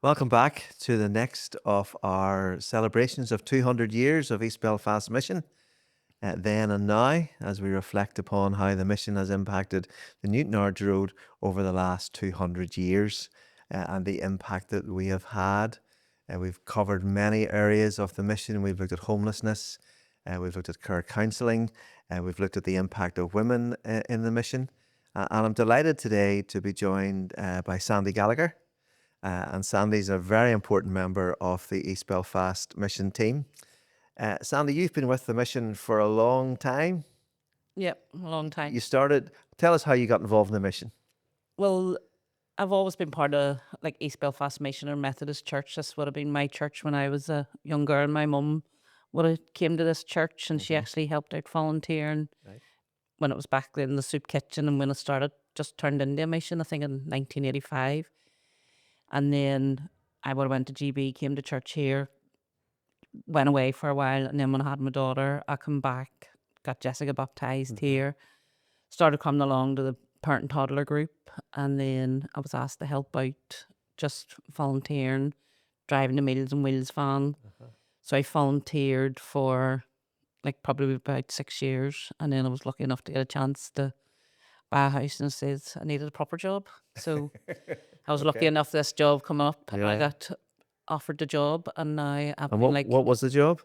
Welcome back to the next of our celebrations of 200 years of East Belfast Mission, then and now, as we reflect upon how the mission has impacted the Newton Ards Road over the last 200 years and the impact that we have had. We've covered many areas of the mission. We've looked at homelessness, we've looked at care counselling, we've looked at the impact of women in the mission. And I'm delighted today to be joined by Sandy Gallagher. And Sandy's a very important member of the East Belfast Mission team. Sandy, you've been with the mission for a long time. Yep, a long time. Tell us how you got involved in the mission. Well, I've always been part of like East Belfast Mission or Methodist Church. This would have been my church when I was a young girl. My mum would have came to this church and she actually helped out volunteering Right. when it was back in the soup kitchen, and when it started just turned into a mission, I think in 1985. And then I would have went to GB, came to church here, went away for a while, and then when I had my daughter, I come back, got Jessica baptized here, started coming along to the parent and toddler group, and then I was asked to help out, just volunteering, driving the Meals and Wheels van. So I volunteered for like probably about 6 years, and then I was lucky enough to get a chance to buy a house, and says I needed a proper job. So I was lucky Okay. enough this job come up, and I Yeah. got offered the job, and now I've And been what was the job?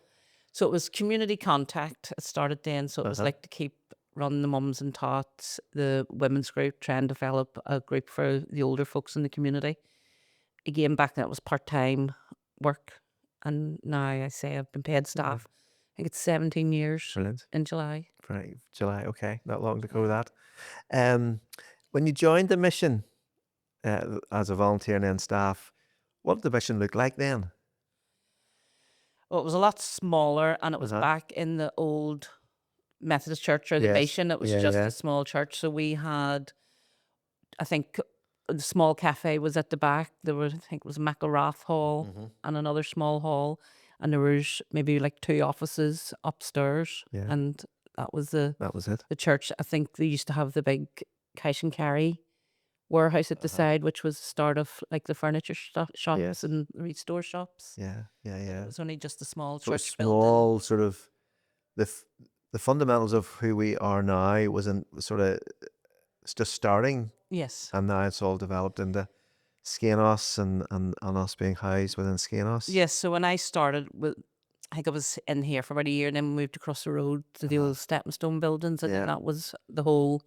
so it was community contact. It started then, so it was Uh-huh. like to keep running the mums and tots, the women's group, try and develop a group for the older folks in the community. Again, back then it was part-time work, and now I say I've been paid staff. I think it's 17 years Brilliant. in July. Right. July. Okay. Not long to go that. Um, when you joined the mission as a volunteer and then staff, what did the mission look like then? Well, it was a lot smaller, and it was Uh-huh. back in the old Methodist church or the Yes. mission. It was Yeah. just Yeah. a small church. So we had, I think, the small cafe was at the back. There was, I think it was McElrath Hall Mhm. and another small hall. And there was maybe like two offices upstairs. Yeah. And that was the That was it. church. I think they used to have the big cash and carry warehouse at the Uh-huh. side, which was the start of like the furniture shops Yes. and restore shops. Yeah. Yeah. It Yeah. was only just a small So it was church building. small, sort of the f- the fundamentals of who we are now was in sort of it's just starting, Yes. and now it's all developed into Skenos and us being housed within Skenos. Yes, so when I started with, I think I was in here for about a year, and then we moved across the road to the old stepping stone buildings, and then Yeah. that was the whole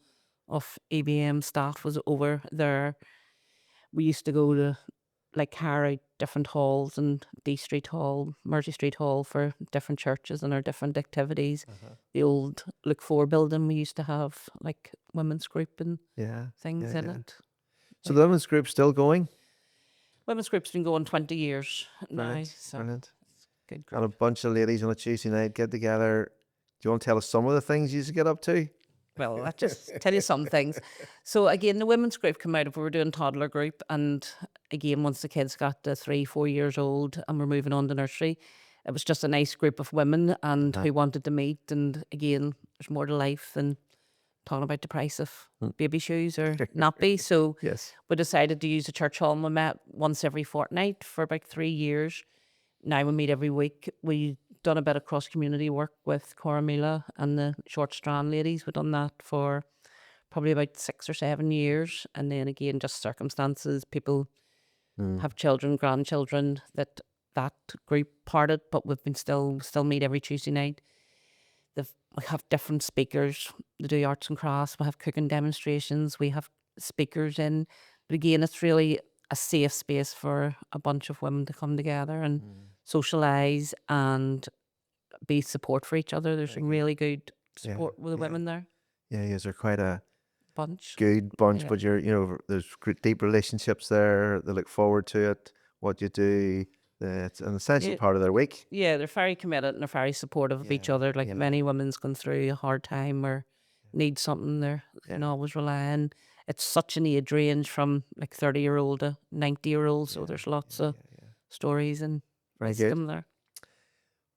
of ABM staff was over there. We used to go to like carry different halls, and D Street Hall, Mersey Street Hall for different churches and our different activities. The old Look For building, we used to have like women's group and Yeah. things Yeah. in Yeah. it. So the women's group's still going. Women's group's been going 20 years now, Brilliant. so Brilliant. good And a group. bunch of ladies on a Tuesday night get together. Do you want to tell us some of the things you used to get up to? Well, I'll just tell you some things. So again, the women's group came out of, we were doing toddler group, and again, once the kids got to 3, 4 years old and we're moving on to nursery, it was just a nice group of women and who wanted to meet. And again, there's more to life than talking about the price of baby shoes or nappy. So Yes. we decided to use the church hall, and we met once every fortnight for about 3 years. Now we meet every week. We done a bit of cross community work with Coromila and the Short Strand ladies. We've done that for probably about 6 or 7 years, and then again, just circumstances. People have children, grandchildren. That group parted, but we've been still meet every Tuesday night. We have different speakers. They do arts and crafts. We have cooking demonstrations. We have speakers in. But again, it's really a safe space for a bunch of women to come together and socialise and be support for each other. There's some really good support with the women there. Yeah. You are quite a Bunch. good bunch, Yeah. but there's deep relationships there. They look forward to it. What you do, it's an essential Yeah. part of their week. Yeah, they're very committed and they're very supportive of each other. Like many women's gone through a hard time or need something, they can always rely on. It's such an age range from like 30-year-old to 90-year-old, so there's lots of stories and Very wisdom good. there.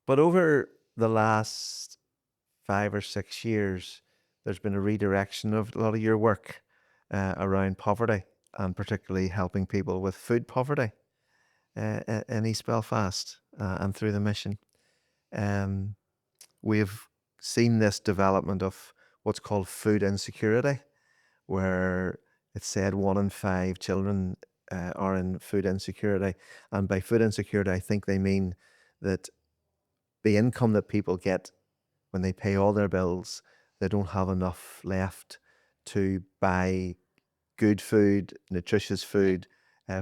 But over the last 5 or 6 years, there's been a redirection of a lot of your work around poverty and particularly helping people with food poverty. in East Belfast and through the mission. Um, we've seen this development of what's called food insecurity, where it's said 1 in 5 children are in food insecurity. And by food insecurity, I think they mean that the income that people get when they pay all their bills, they don't have enough left to buy good food, nutritious food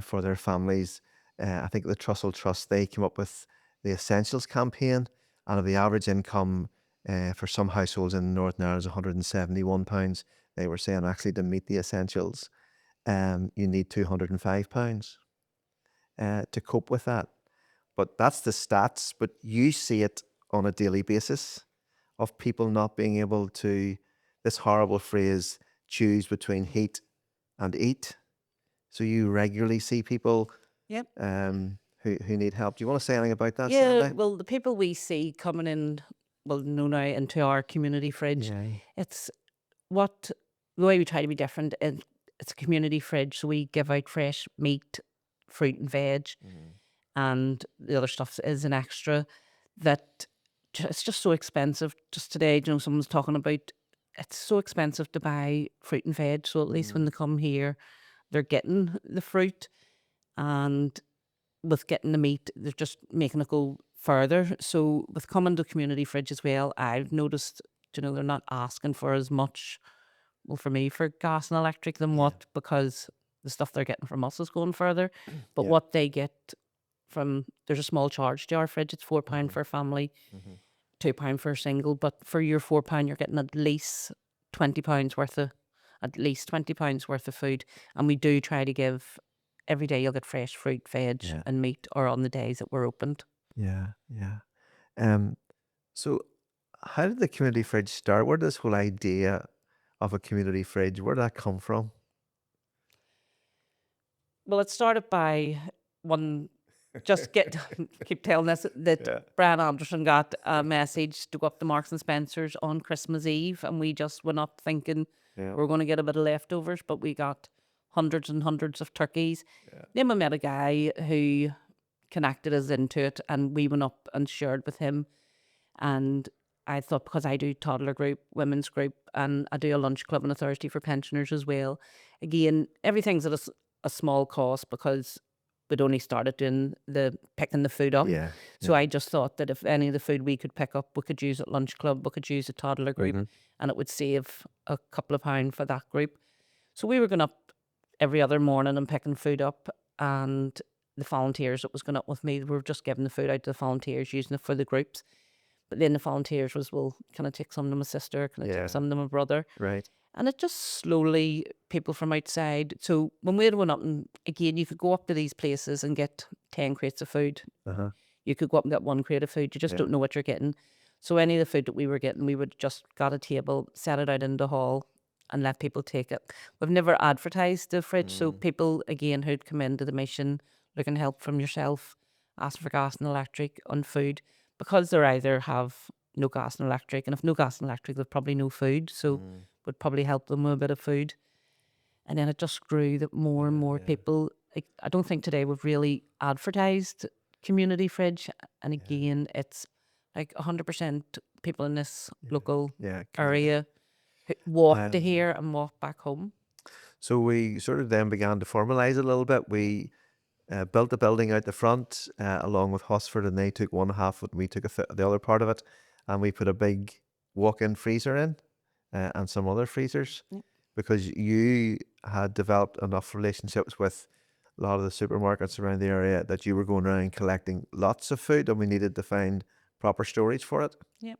for their families. I think the Trussell Trust, they came up with the Essentials campaign, and of the average income for some households in Northern Ireland is £171. They were saying actually to meet the essentials, you need £205 to cope with that. But that's the stats, but you see it on a daily basis of people not being able to, this horrible phrase, choose between heat and eat. So you regularly see people Yep. who need help. Do you want to say anything about that, Yeah, Sandy? well, the people we see coming in, well, no, now into our community fridge, Yeah. it's what the way we try to be different. It's a community fridge, so we give out fresh meat, fruit, and veg, and the other stuff is an extra. That it's just so expensive. Just today, someone was talking about it's so expensive to buy fruit and veg. So at least when they come here, they're getting the fruit, and with getting the meat, they're just making it go further. So with coming to community fridge as well, I've noticed, they're not asking for as much, well, for me, for gas and electric than what, because the stuff they're getting from us is going further. But Yeah. what they get from, there's a small charge to our fridge. It's £4 for a family, £2 for a single. But for your £4, you're getting at least £20 worth of, food. And we do try to give, every day you'll get fresh fruit, veg Yeah. and meat, or on the days that we're opened. Yeah. Yeah. Um, so how did the community fridge start? Where did this whole idea of a community fridge, where did that come from? Well, it started by one, just get, keep telling this, that Yeah. Brian Anderson got a message to go up to Marks and Spencer's on Christmas Eve, and we just went up thinking Yeah. we're going to get a bit of leftovers, but we got hundreds and hundreds of turkeys. Yeah. Then we met a guy who connected us into it, and we went up and shared with him. And I thought, because I do toddler group, women's group, and I do a lunch club on a Thursday for pensioners as well. Again, everything's at a small cost, because we'd only started doing picking the food up. Yeah. So I just thought that if any of the food we could pick up, we could use at lunch club, we could use at toddler group, and it would save a couple of pounds for that group. So we were going up every other morning and picking food up, and the volunteers that was going up with me were just giving the food out to the volunteers, using it for the groups. But then the volunteers was, well, can I take some to my sister? Can I Yeah. take some to my brother? Right. And it just slowly, people from outside. So when we went up, and again, you could go up to these places and get 10 crates of food. Uh-huh. You could go up and get 1 crate of food. You just don't know what you're getting. So any of the food that we were getting, we would just got a table, set it out in the hall, and let people take it. We've never advertised the fridge, so people, again, who'd come into the mission looking help from yourself, ask for gas and electric on food, because they either have no gas and electric, and if no gas and electric, they've probably no food, so would probably help them with a bit of food. And then it just grew that more and more people, like, I don't think today we've really advertised community fridge. And again, it's like 100% people in this local Yeah. area who walk to Um, here and walk back home. So we sort of then began to formalize it a little bit. We built the building out the front along with Hosford, and they took one half of it, and we took the other part of it, and we put a big walk-in freezer in and some other freezers, because you had developed enough relationships with a lot of the supermarkets around the area that you were going around collecting lots of food, and we needed to find proper storage for it. Yep.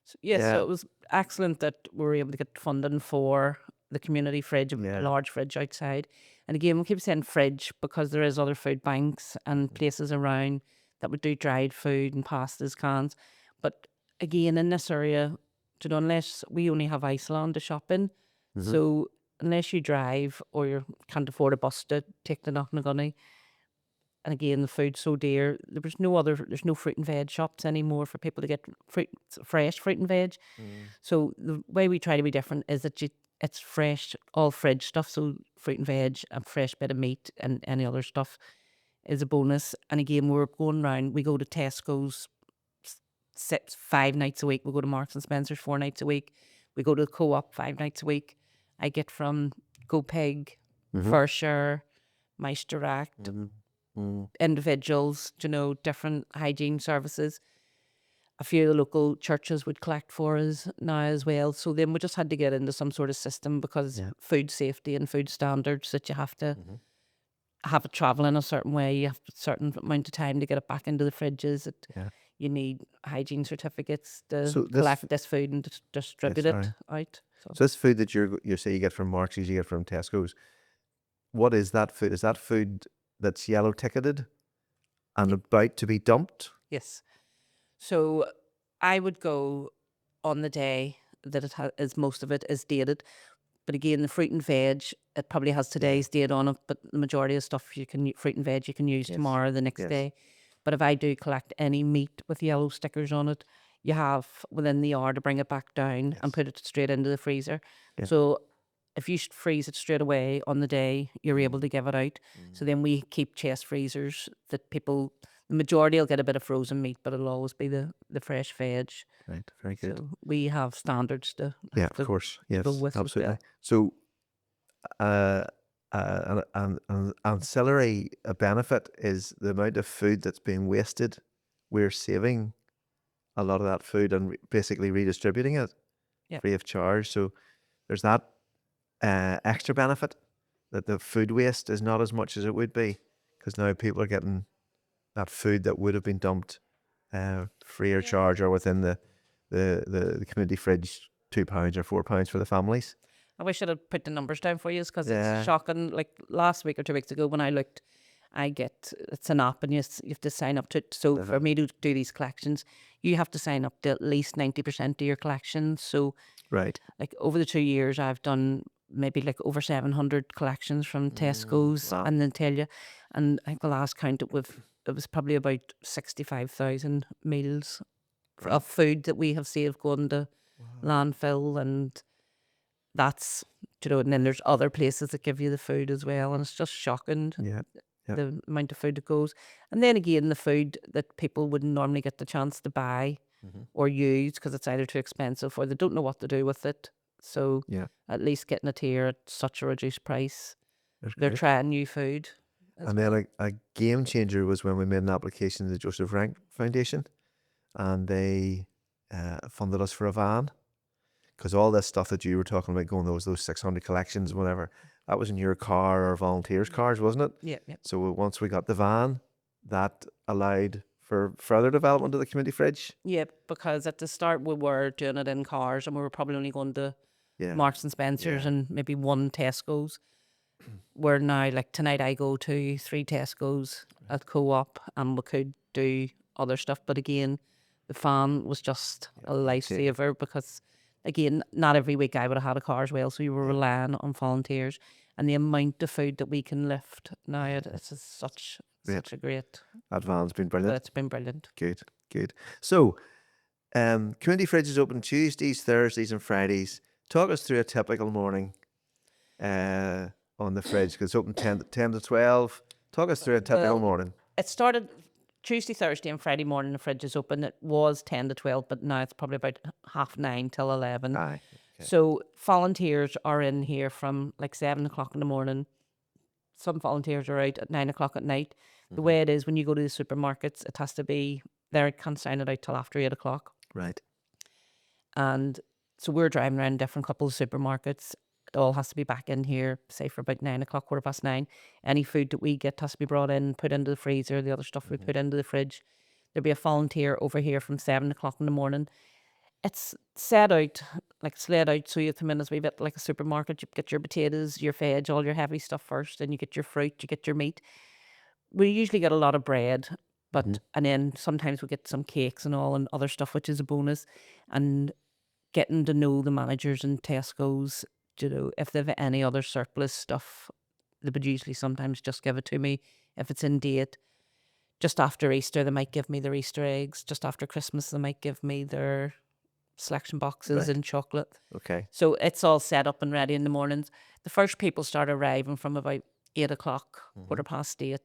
So, yes, Yeah. so it was excellent that we were able to get funding for the community fridge, Yeah. a large fridge outside. And again, we keep saying fridge because there is other food banks and places around that would do dried food and pastas, cans. But again, in this area, unless we only have Iceland to shop in, so unless you drive or you can't afford a bus to take the Knocknagunny, and again, the food's so dear. There's no fruit and veg shops anymore for people to get fresh fruit and veg. So the way we try to be different is that it's fresh, all fridge stuff. So fruit and veg, a fresh bit of meat, and any other stuff. is a bonus. And again, we're going round. We go to Tesco's 5 nights a week. We go to Marks and Spencer's 4 nights a week. We go to the Co-op 5 nights a week. I get from GoPig, Fair Share, Mice Direct, individuals, different hygiene services. A few of the local churches would collect for us now as well. So then we just had to get into some sort of system because food safety and food standards that you have to have it travel in a certain way. You have a certain amount of time to get it back into the fridges. You need hygiene certificates to So collect this food and distribute it out. So this food that you say you get from Marks, you get from Tesco's, what is that food? Is that food that's yellow ticketed and about to be dumped? Yes. So I would go on the day that is most of it is dated. But again, the fruit and veg, it probably has today's date on it, but the majority of stuff fruit and veg you can use tomorrow, the next day. But if I do collect any meat with yellow stickers on it, you have within the hour to bring it back down and put it straight into the freezer. So if you freeze it straight away on the day, you're able to give it out. So then we keep chest freezers that the majority will get a bit of frozen meat, but it'll always be the fresh veg. Right, very good. So we have standards to of course, yes, go with absolutely. as well. So an ancillary benefit is the amount of food that's being wasted. We're saving a lot of that food and basically redistributing it free of charge. So there's that extra benefit that the food waste is not as much as it would be, because now people are getting that food that would have been dumped free of charge or within the community fridge, £2 or £4 for the families. I wish I'd put the numbers down for you because it's shocking. Like last week or 2 weeks ago when I looked, it's an app and you have to sign up to it. So for me to do these collections, you have to sign up to at least 90% of your collections. So like over the 2 years, I've done maybe like over 700 collections from Tesco's. Wow. And then tell you, and I think the last count it was probably about 65,000 meals of food that we have saved going to landfill, and that's, and then there's other places that give you the food as well, and it's just shocking the amount of food that goes. And then again, the food that people wouldn't normally get the chance to buy or use because it's either too expensive or they don't know what to do with it. So at least getting it here at such a reduced price, they're trying new food. And then a game changer was when we made an application to the Joseph Rank Foundation, and they funded us for a van, because all this stuff that you were talking about, going those 600 collections, whatever, that was in your car or volunteers' cars, wasn't it? Yeah. So once we got the van, that allowed for further development of the community fridge. Yeah, because at the start we were doing it in cars and we were probably only going to Marks and Spencer's and maybe one Tesco's. Where now, like tonight, I go to 3 Tesco's at Co-op, and we could do other stuff. But again, the van was just a lifesaver because, again, not every week I would have had a car as well. So you were relying on volunteers, and the amount of food that we can lift now, it's such a great. That van's been brilliant. It's been brilliant. Good. So, community fridge is open Tuesdays, Thursdays, and Fridays. Talk us through a typical morning on the fridge, because it's open 10 to 12. Talk us through a typical morning. It started Tuesday, Thursday, and Friday morning. The fridge is open. It was 10 to 12, but now it's probably about 9:30 till 11. Aye. Okay. So volunteers are in here from like 7 o'clock in the morning. Some volunteers are out at 9 o'clock at night. The way it is when you go to the supermarkets, it has to be there. It can't sign it out till after 8 o'clock. Right. And so we're driving around different couple of supermarkets. It all has to be back in here, say for about 9 o'clock, 9:15. Any food that we get has to be brought in, put into the freezer. The other stuff we put into the fridge. There'll be a volunteer over here from 7 o'clock in the morning. It's laid out so you come in as a wee bit like a supermarket. You get your potatoes, your veg, all your heavy stuff first, then you get your fruit, you get your meat. We usually get a lot of bread, but and then sometimes we get some cakes and all and other stuff, which is a bonus. And getting to know the managers in Tesco's, if they've any other surplus stuff, they would usually sometimes just give it to me if it's in date. Just after Easter, they might give me their Easter eggs. Just after Christmas, they might give me their selection boxes and chocolate. Okay. So it's all set up and ready in the mornings. The first people start arriving from about 8 o'clock, 8:15.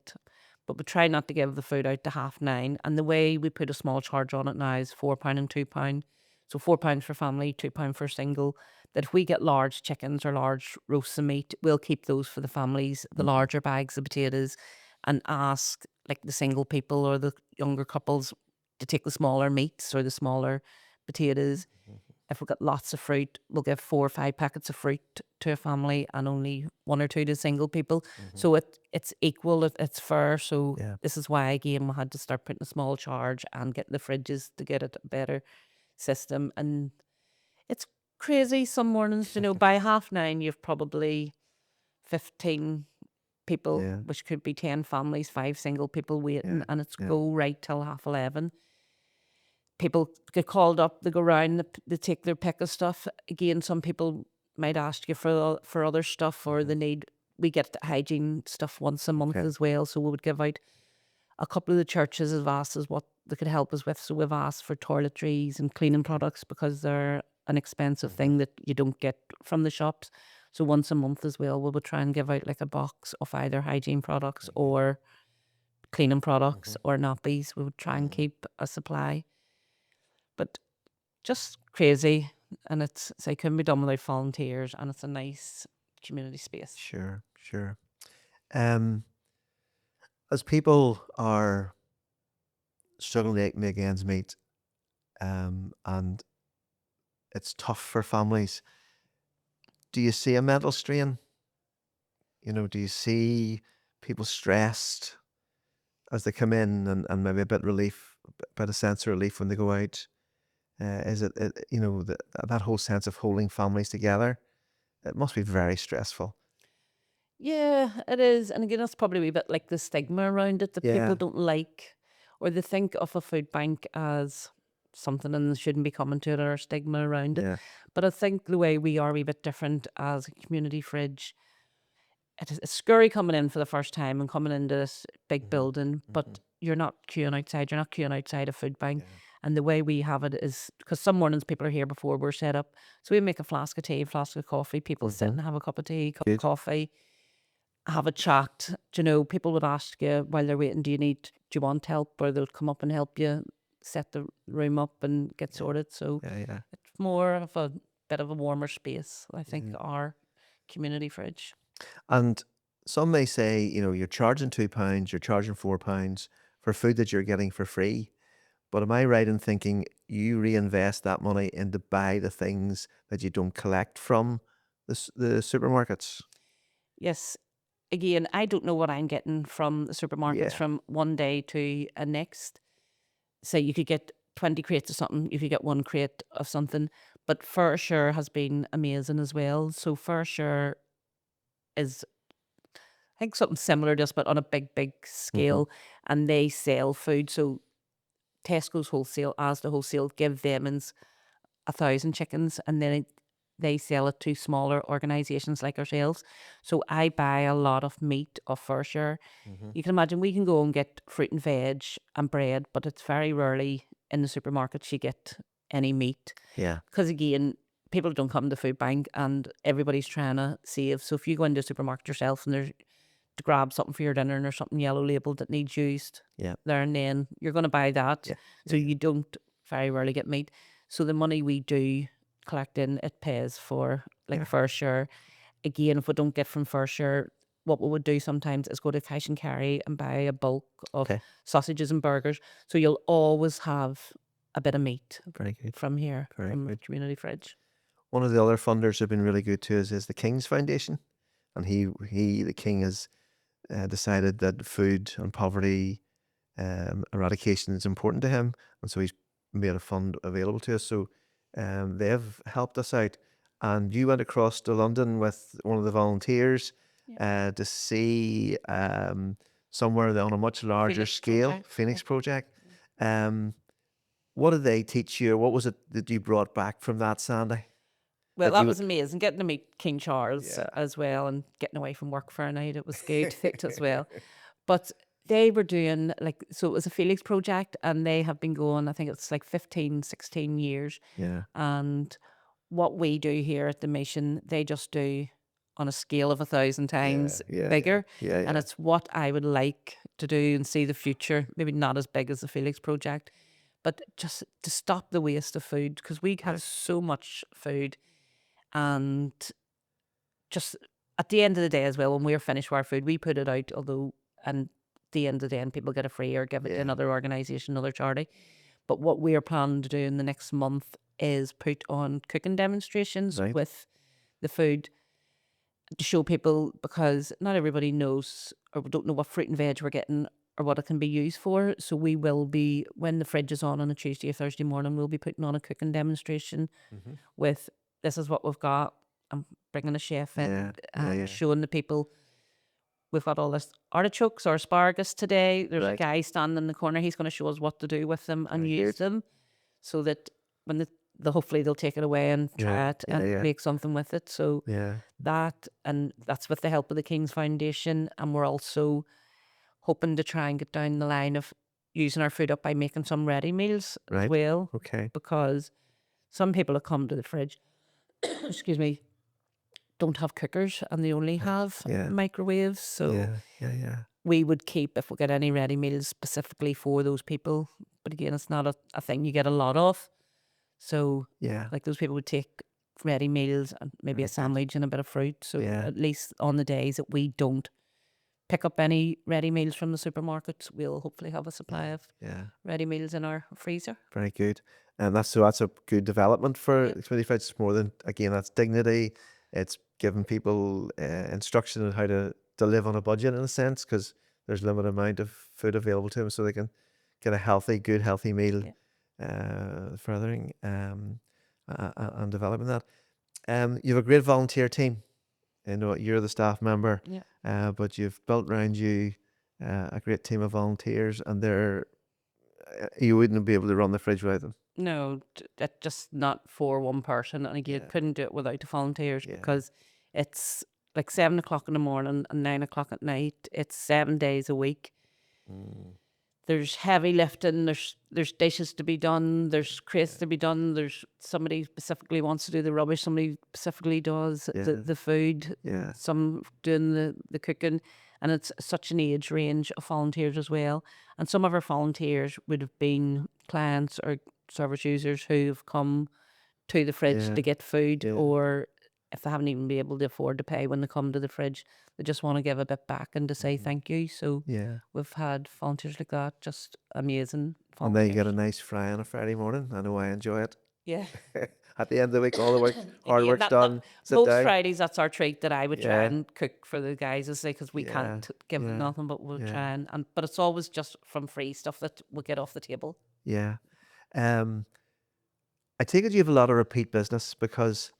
but we try not to give the food out to 9:30. And the way we put a small charge on it now is £4 and £2. So £4 for family, £2 for single. That if we get large chickens or large roasts of meat, we'll keep those for the families, the larger bags of potatoes, and ask like the single people or the younger couples to take the smaller meats or the smaller potatoes. If we've got lots of fruit, we'll give 4 or 5 packets of fruit to a family and only 1 or 2 to single people. So it's equal, it's fair. So Yeah. this is why again we had to start putting a small charge and getting the fridges to get it a better system. And it's crazy some mornings, by 9:30 you've probably 15 people, Yeah. which could be 10 families, 5 single people waiting, Yeah. and it's Yeah. go right till 11:30. People get called up, they go round, they take their pick of stuff. Again, some people might ask you for other stuff, or they need. We get hygiene stuff once a month Okay. as well, so we would give out. A couple of the churches have asked us what they could help us with, so we've asked for toiletries and cleaning products because they're an expensive thing that you don't get from the shops. So once a month as well, we would try and give out like a box of either hygiene products or cleaning products or nappies. We would try and keep a supply. But just crazy, and it couldn't be done without volunteers, and it's a nice community space. Sure. Sure. As people are struggling to make ends meet, and it's tough for families, do you see a mental strain? Do you see people stressed as they come in, and maybe a bit bit of sense of relief when they go out? Is that whole sense of holding families together? It must be very stressful. Yeah, it is. And again, that's probably a wee bit like the stigma around it that Yeah. people don't like, or they think of a food bank as something and they shouldn't be coming to it, or a stigma around it. Yeah. But I think the way we are a wee bit different as a community fridge, it's scary coming in for the first time and coming into this big building, but you're not queuing outside. You're not queuing outside a food bank. Yeah. And the way we have it is because some mornings people are here before we're set up. So we make a flask of tea, flask of coffee. People sit and have a cup of tea, cup of Good. coffee, have a chat. People would ask you while they're waiting, do you want help? Or they'll come up and help you set the room up and get sorted. So Yeah. Yeah. it's more of a bit of a warmer space, I think, our community fridge. And some may say, you're charging £2, you're charging £4 for food that you're getting for free. But am I right in thinking you reinvest that money into buy the things that you don't collect from the supermarkets? Yes. Again, I don't know what I'm getting from the supermarkets Yeah. from one day to a next. Say you could get 20 crates of something, you could get 1 crate of something. But For Sure has been amazing as well. So For Sure is, I think, something similar, just but on a big, big scale. And they sell food. So Tesco's wholesale, as the wholesale, give them 1,000 chickens, and then they sell it to smaller organisations like ourselves. So I buy a lot of meat of For Sure. You can imagine we can go and get fruit and veg and bread, but it's very rarely in the supermarkets you get any meat. Yeah. Because again, people don't come to the food bank and everybody's trying to save. So if you go into a supermarket yourself and there's to grab something for your dinner and there's something yellow labelled that needs used Yeah. there and then, you're going to buy that. Yeah. So you don't very rarely get meat. So the money we do collect in, it pays for like Yeah. For Sure. Again, if we don't get from For Sure, what we would do sometimes is go to cash and carry and buy a bulk of Okay. sausages and burgers. So you'll always have a bit of meat Very good. from here, Very from good. Community Fridge. One of the other funders who've been really good to us is the King's Foundation, and the King has decided that food and poverty eradication is important to him, and so he's made a fund available to us. So they've helped us out, and you went across to London with one of the volunteers to see somewhere on a much larger Phoenix scale, Project, Phoenix yeah. Project. What did they teach you? What was it that you brought back from that, Sandy? Well, That that you was amazing. Getting to meet King Charles Yeah. as well and getting away from work for a night. It was good as well. But they were doing so it was a Felix project and they have been going, I think it's like 15, 16 years. Yeah. And what we do here at the mission, they just do on a scale of 1,000 times Yeah. bigger. Yeah. And it's what I would like to do and see the future. Maybe not as big as the Felix project, but just to stop the waste of food, because we have Right. so much food, and just at the end of the day as well, when we're finished with our food, we put it out, although, and at the end of the day, and people get it free or give it to Yeah. another organisation, another charity. But what we are planning to do in the next month is put on cooking demonstrations Right. with the food to show people, because not everybody knows or don't know what fruit and veg we're getting or what it can be used for. So we will be, when the fridge is on a Tuesday or Thursday morning, we'll be putting on a cooking demonstration Mm-hmm. with, this is what we've got. I'm bringing a chef in, Yeah. Yeah. showing the people we've got all this artichokes or asparagus today. There's a Right. guy standing in the corner. He's going to show us what to do with them and Very use good. them, so that when hopefully they'll take it away and Yeah. try it Yeah. and Yeah. make something with it. So Yeah. that's with the help of the King's Foundation, and we're also hoping to try and get down the line of using our food up by making some ready meals as Right. well, Okay. because some people have come to the fridge, excuse me, don't have cookers and they only have Yeah. microwaves. So Yeah. Yeah. Yeah. we would keep, if we get any ready meals specifically for those people. But again, it's not a thing you get a lot of. So Yeah. like those people would take ready meals and maybe a Very good. sandwich and a bit of fruit. So Yeah. at least on the days that we don't pick up any ready meals from the supermarkets, we'll hopefully have a supply of Yeah. ready meals in our freezer. Very good. And that's a good development for Yeah. the community fridge. It's more than, again, that's dignity. It's giving people instruction on how to live on a budget in a sense, because there's a limited amount of food available to them, so they can get a healthy meal, Yeah. furthering and developing that. You have a great volunteer team. You know, you're the staff member, Yeah. but you've built around you a great team of volunteers, and you wouldn't be able to run the fridge without them. No, that's just not for one person. And again, Yeah. couldn't do it without the volunteers, Yeah. because it's like 7 o'clock in the morning and 9 o'clock at night. It's 7 days a week. Mm. There's heavy lifting. There's dishes to be done. There's crates to be done. There's somebody specifically wants to do the rubbish. Somebody specifically does Yeah. the food. Yeah. Some doing the cooking, and it's such an age range of volunteers as well. And some of our volunteers would have been clients or service users who have come to the fridge Yeah. to get food, Yeah. or if they haven't even been able to afford to pay when they come to the fridge, they just want to give a bit back and to say Mhm. thank you. So Yeah. we've had volunteers like that, just amazing And then you get a volunteers. nice fry on a Friday morning. I know I enjoy it. Yeah. At the end of the week, all the work, hard Again, work's that done. Sit most down. Fridays that's our treat, that I would try Yeah. and cook for the guys, I say, because we Yeah. can't give them Yeah. nothing, but we'll Yeah. try and but it's always just from free stuff that we'll get off the table. Yeah. Um, I take it you have a lot of repeat business, because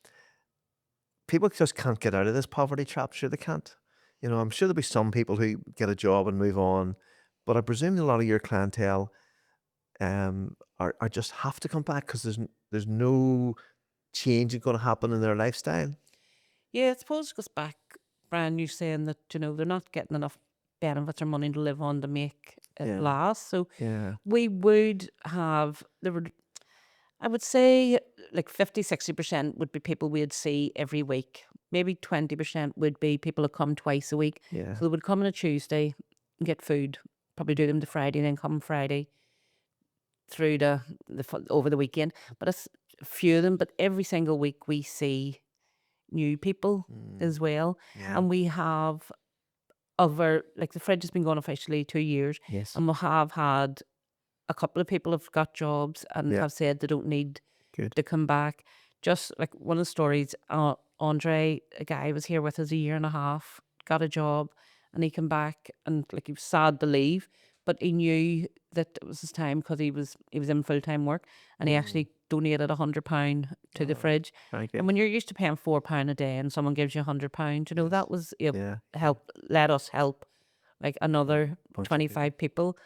people just can't get out of this poverty trap. Sure, they can't. You know, I'm sure there'll be some people who get a job and move on, but I presume a lot of your clientele are just have to come back because there's no change going to happen in their lifestyle. Yeah, I suppose it goes back, Brian, you saying that, they're not getting enough benefits or money to live on to make it Yeah. last. So Yeah. we would have, I would say like 50-60% would be people we'd see every week. Maybe 20% would be people who come twice a week. Yeah. So they would come on a Tuesday and get food, probably do them to Friday, and then come Friday through over the weekend. But it's a few of them, but every single week we see new people Mm. as well. Yeah. And we have like the fridge has been going officially 2 years, Yes. and we have had a couple of people have got jobs and Yeah. have said they don't need Good. to come back. Just like one of the stories, Andre, a guy was here with us a year and a half, got a job, and he came back, and like he was sad to leave, but he knew that it was his time because he was in full time work, and he actually donated £100 to the Oh, fridge. very good. And when you're used to paying £4 a day, and someone gives you £100, Yes. that was Yeah. help. Let us help like another Bunch of 25 people.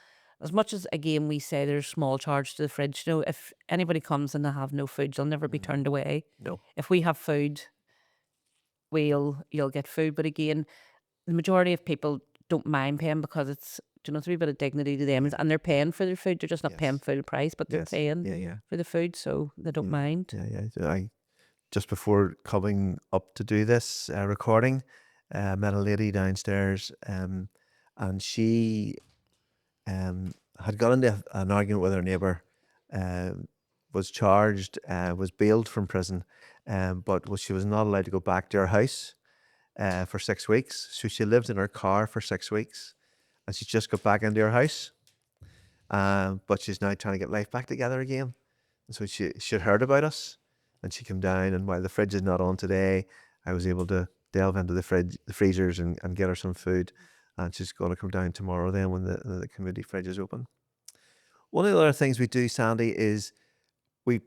As much as, again, we say there's small charge to the fridge, if anybody comes and they have no food, they'll never be turned away. No. If we have food, you'll get food. But again, the majority of people don't mind paying, because it's, it's a wee bit of dignity to them, and they're paying for their food. They're just not paying Yes. full price, but they're Yes. paying Yeah. for the food, so they don't Yeah. mind. Yeah. Just before coming up to do this recording, met a lady downstairs, and she had got into an argument with her neighbour, um, was charged, was bailed from prison, but she was not allowed to go back to her house for 6 weeks. So she lived in her car for 6 weeks, and she's just got back into her house. But she's now trying to get life back together again. And so she'd heard about us, and she came down. And while the fridge is not on today, I was able to delve into the freezers, and get her some food. And she's going to come down tomorrow then when the community fridge is open. One of the other things we do, Sandy, is we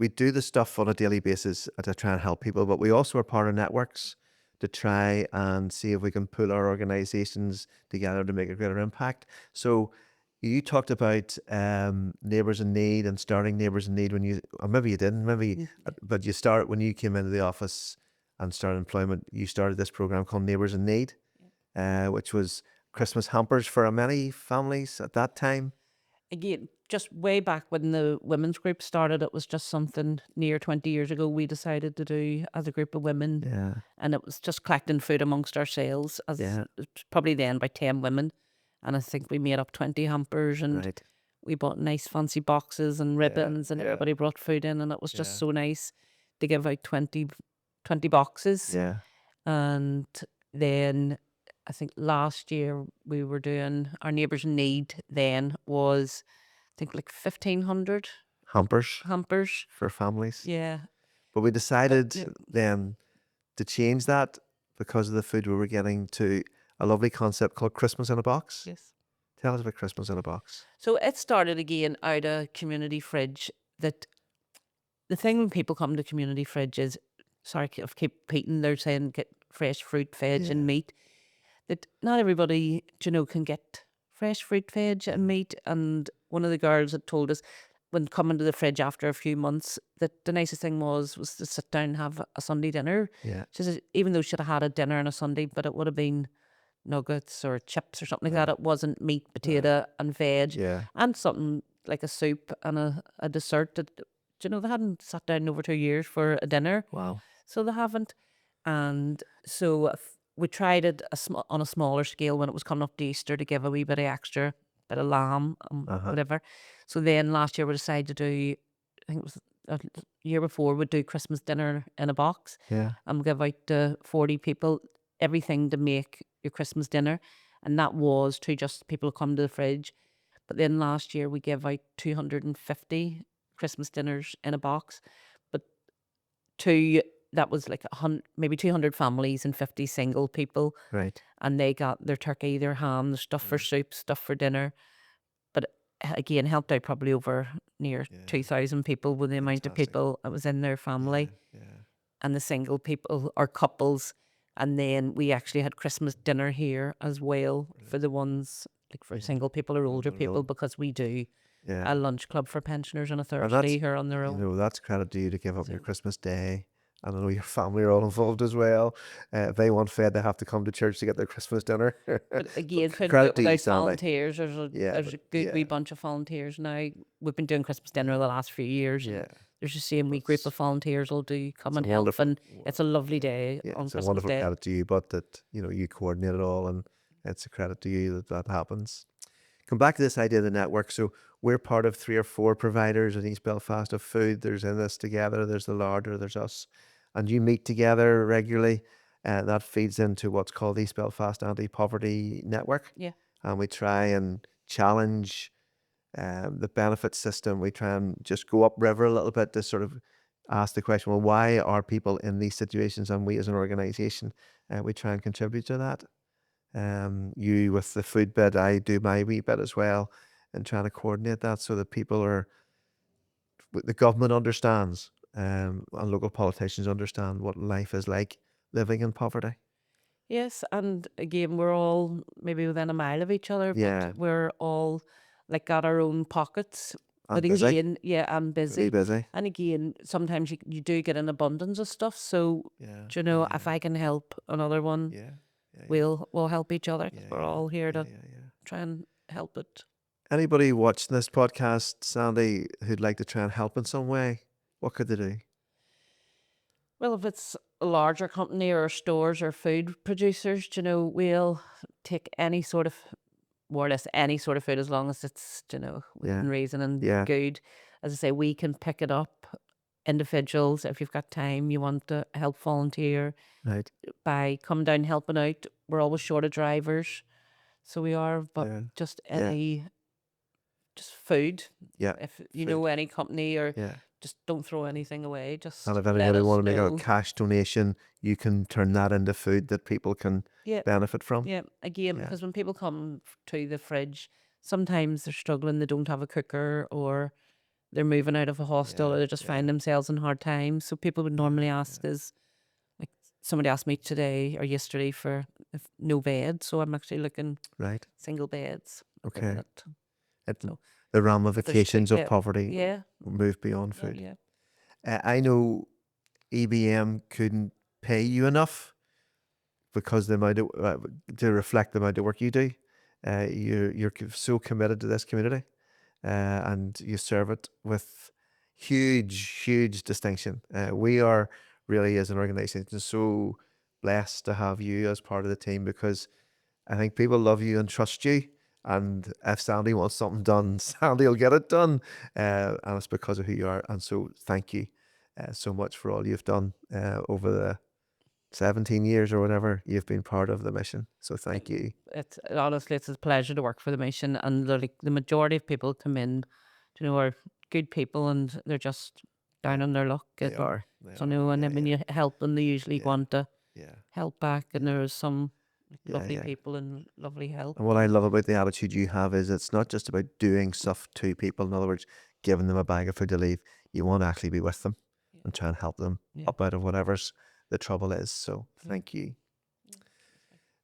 do the stuff on a daily basis to try and help people, but we also are part of networks to try and see if we can pull our organizations together to make a greater impact. So you talked about neighbours in need and starting neighbours in need or maybe you didn't, but when you came into the office and started employment, you started this program called Neighbours in Need, which was Christmas hampers for many families at that time. Again, just way back when the women's group started, it was just something near 20 years ago we decided to do as a group of women. Yeah. And it was just collecting food amongst ourselves. Yeah. It's probably then by 10 women. And I think we made up 20 hampers, and Right. we bought nice fancy boxes and ribbons, and yeah. everybody brought food in. And it was just Yeah. so nice to give out 20 boxes. Yeah. And then I think last year we were doing our Neighbours in Need, then was I think like 1,500 Hampers hampers. for families. Yeah. But we decided yeah. then to change that because of the food we were getting, to a lovely concept called Christmas in a Box. Yes. Tell us about Christmas in a Box. So it started again out of community fridge. That the thing when people come to community fridge is, sorry, I keep repeating, they're saying get fresh fruit, veg, and meat. That not everybody, can get fresh fruit, veg, and meat. And one of the girls had told us when coming to the fridge after a few months that the nicest thing was to sit down and have a Sunday dinner. Yeah. She said even though she'd have had a dinner on a Sunday, but it would have been nuggets or chips or something like that. It wasn't meat, potato, and veg, Yeah. and something like a soup and a dessert. That they hadn't sat down in over 2 years for a dinner. Wow. So they haven't. And so we tried it on a smaller scale when it was coming up to Easter to give a wee bit of extra, bit of lamb and whatever. So then last year we decided to do, I think it was a year before, we'd do Christmas dinner in a box. Yeah. And we give out to 40 people everything to make your Christmas dinner. And that was to just people who come to the fridge. But then last year we gave out 250 Christmas dinners in a box. But that was like maybe 200 families and 50 single people. Right. And they got their turkey, their ham, their stuff for soup, stuff for dinner. But again, helped out probably over near 2,000 people with the amount of people that was in their family. Yeah. And the single people or couples. And then we actually had Christmas dinner here as well for the ones like for single people or older people, because we do a lunch club for pensioners on a Thursday here on their own. That's credit to you to give up your Christmas day. And I know your family are all involved as well. If they want fed, they have to come to church to get their Christmas dinner. But again, credit to you, without Sally. volunteers, there's a good wee bunch of volunteers now. We've been doing Christmas dinner the last few years. Yeah. There's the same wee group of volunteers will come and help, and it's a lovely day on It's a Christmas wonderful Day. credit to you, but that you coordinate it all, and it's a credit to you that happens. Come back to this idea of the network. So we're part of 3 or 4 providers in East Belfast of food. There's In This Together, there's the Larder, there's us, and you meet together regularly. That feeds into what's called the East Belfast Anti-Poverty Network. Yeah. And we try and challenge the benefit system. We try and just go upriver a little bit to sort of ask the question, well, why are people in these situations? And we as an organisation, we try and contribute to that. You with the food bit, I do my wee bit as well, and trying to coordinate that so that the government understands, and local politicians understand what life is like living in poverty. Yes, and again, we're all maybe within a mile of each other, Yeah. but we're all like got our own pockets. And But busy. again, I'm Really busy. busy. And again, sometimes you do get an abundance of stuff. So, Yeah. if I can help another one, Yeah. we'll help each other. 'Cause we're all here to Yeah. try and help it. Anybody watching this podcast, Sandy, who'd like to try and help in some way, what could they do? Well, if it's a larger company or stores or food producers, we'll take any sort of more or less any sort of food as long as it's, Yeah. within reason and Yeah. good. As I say, we can pick it up. Individuals, if you've got time, you want to help volunteer Right. by coming down helping out. We're always short of drivers, so we are. But Yeah. just Yeah. any, just food. Yeah. If you know Food. any company, or Yeah. just don't throw anything away. And Just if let anybody us want to make a know. cash donation, you can turn that into food that people can Yeah, benefit from. yeah. Again, Yeah. because when people come to the fridge, sometimes they're struggling. They don't have a cooker, or they're moving out of a hostel, Yeah. or they just Yeah. find themselves in hard times. So people would normally ask us, like somebody asked me today or yesterday for if no bed. So I'm actually looking Right. single beds at the Okay. minute. It, So the if there's two, ramifications of yeah, poverty yeah, move beyond oh, food. yeah. I know EBM couldn't pay you enough because the amount of, to reflect the amount of work you do. You're so committed to this community, and you serve it with huge distinction. We are really, as an organisation, so blessed to have you as part of the team, because I think people love you and trust you. And if Sandy wants something done, Sandy will get it done. And it's because of who you are. And so thank you so much for all you've done over the 17 years or whatever you've been part of the mission. So thank you. It's honestly, it's a pleasure to work for the mission, and like the majority of people come in, are good people, and they're just Yeah, down on their luck. they are. They So are. and Yeah, then when yeah, you help them, they usually yeah, want to yeah, help back, and yeah, there's some yeah, lovely yeah. people and lovely help. And what I love about the attitude you have is it's not just about doing stuff to people. In other words, giving them a bag of food to leave. You want to actually be with them Yeah, and try and help them yeah, up out of whatever's the trouble is. So yeah. thank you.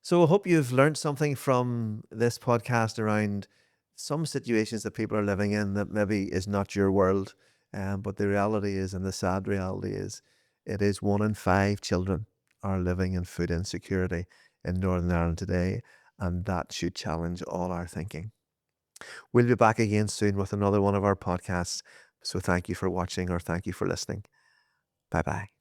So I hope you've learned something from this podcast around some situations that people are living in that maybe is not your world. But the reality is, and the sad reality is, it is 1 in 5 children are living in food insecurity in Northern Ireland today. And that should challenge all our thinking. We'll be back again soon with another one of our podcasts. So thank you for watching, or thank you for listening. Bye bye.